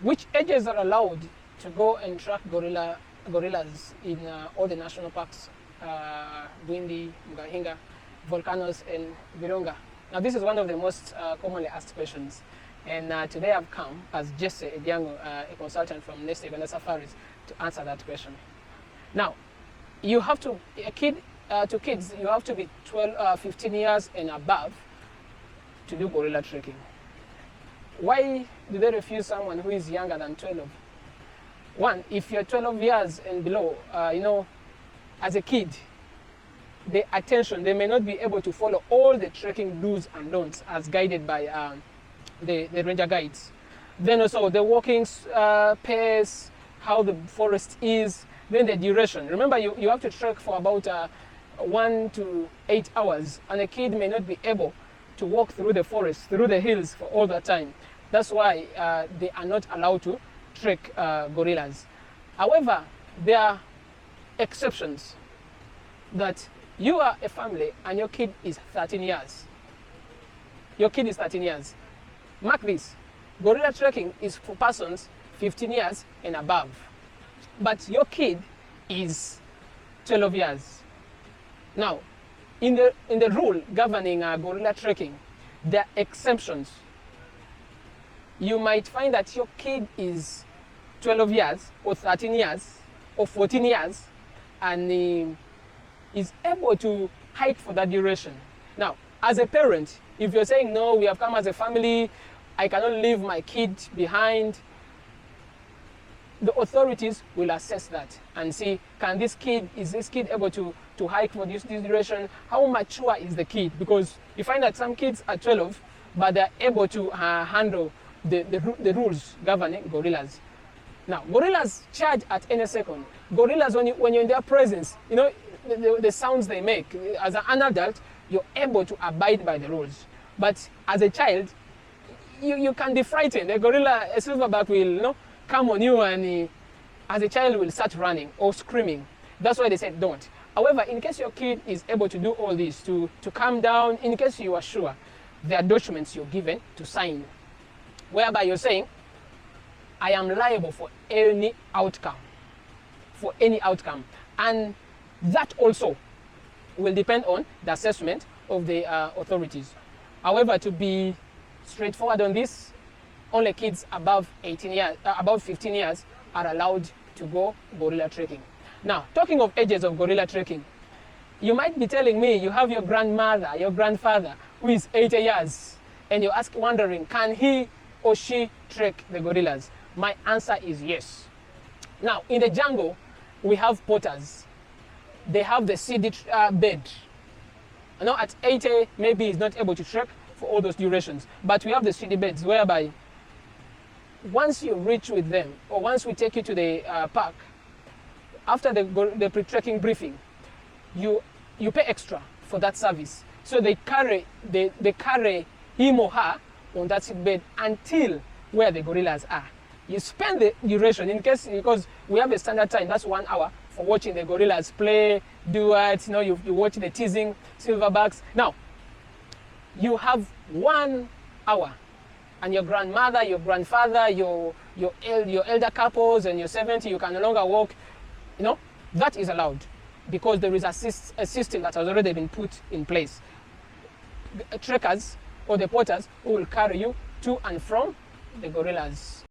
Which ages are allowed to go and track gorillas in all the national parks, Bwindi, Mugahinga, volcanoes, and Virunga? Now, this is one of the most commonly asked questions. And today I've come as Jesse Ediango, a consultant from Nest Uganda Safaris, to answer that question. Now, you have to, to kids, you have to be 15 years and above to do gorilla trekking. Why do they refuse someone who is younger than 12? One, if you're 12 years and below, as a kid, the attention, they may not be able to follow all the trekking do's and don'ts as guided by the ranger guides. Then also the walking pace, how the forest is, then the duration. Remember, you have to trek for about 1 to 8 hours, and a kid may not be able to walk through the forest, through the hills for all that time. That's why they are not allowed to trek gorillas. However, there are exceptions, that you are a family and your kid is 13 years. Your kid is 13 years. Mark this, gorilla trekking is for persons 15 years and above. But your kid is 12 years. Now, in the rule governing gorilla trekking, there are exemptions. You might find that your kid is 12 years or 13 years or 14 years and is able to hike for that duration. Now, as a parent, if you're saying, no, we have come as a family, I cannot leave my kid behind, the authorities will assess that and see, is this kid able to hike for this duration? How mature is the kid? Because you find that some kids are 12, but they're able to handle the rules governing gorillas. Now, gorillas charge at any second. Gorillas, when you're in their presence, the sounds they make. As an adult, you're able to abide by the rules. But as a child, you can be frightened. A gorilla, a silverback will come on you, and as a child will start running or screaming. That's why they said don't. However, in case your kid is able to do all this, to calm down, in case you are sure, there are documents you're given to sign, whereby you're saying, I am liable for any outcome. For any outcome. And that also will depend on the assessment of the authorities. However, to be straightforward on this, only kids above 15 years are allowed to go gorilla trekking. Now, talking of ages of gorilla trekking, you might be telling me you have your grandmother, your grandfather, who is 80 years, and you're wondering, can he or she trek the gorillas? My answer is yes. Now, in the jungle, we have porters. They have the seedy bed. Now, at 80, maybe he's not able to trek for all those durations, but we have the seedy beds, whereby once you reach with them, or once we take you to the park, after the pre-trekking briefing, you pay extra for that service. So they carry him or her on that seat bed until where the gorillas are. You spend the duration, because we have a standard time, that's 1 hour for watching the gorillas play, do it, you watch the teasing silverbacks. Now, you have 1 hour, and your grandmother, your grandfather, your elder couples, and your 70, you can no longer walk. That is allowed, because there is a system that has already been put in place. The trekkers or the porters who will carry you to and from the gorillas.